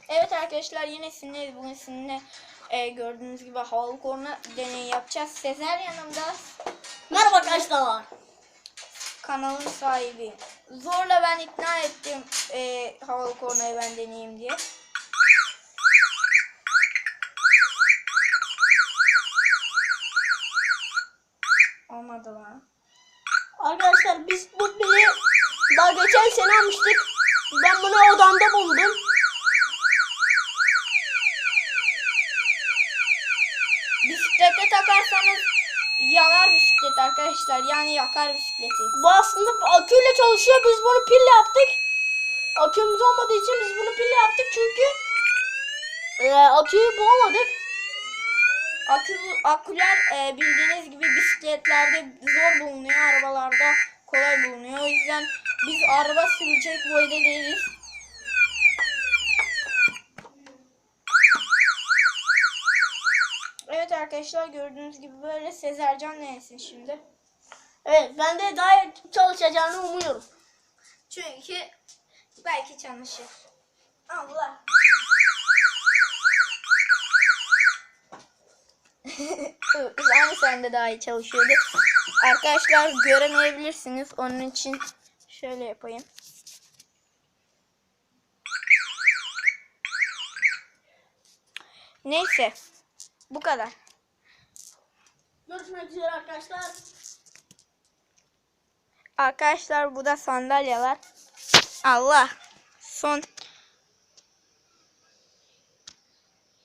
Evet arkadaşlar, yine sizinle bugün sizinle gördüğünüz gibi havalı korna deneyi yapacağız. Sezer yanımda. Merhaba arkadaşlar. Kanalın sahibi. Zorla ben ikna ettim havalı kornayı ben deneyeyim diye. Olmadı lan. Arkadaşlar biz bu pili daha geçen sene almıştık. Ben bunu odamda buldum. Bisiklete takarsanız yanar bisiklet arkadaşlar. Yani yakar bisikleti. Bu aslında aküyle çalışıyor. Biz bunu pille yaptık. Akümüz olmadığı için biz bunu pille yaptık çünkü aküyü bulamadık. Aküler bildiğiniz gibi bisikletlerde zor bulunuyor, arabalarda kolay bulunuyor. O yüzden biz araba sürecek boyda değiliz. Evet arkadaşlar, gördüğünüz gibi böyle. Sezercan denesin şimdi. Evet, ben de daha iyi çalışacağını umuyorum. Çünkü belki çalışır. Allah. Aynı sende daha iyi çalışıyordu. Arkadaşlar göremeyebilirsiniz. Onun için şöyle yapayım. Neyse. Bu kadar. Görüşmek üzere arkadaşlar. Arkadaşlar bu da sandalyeler. Allah. Son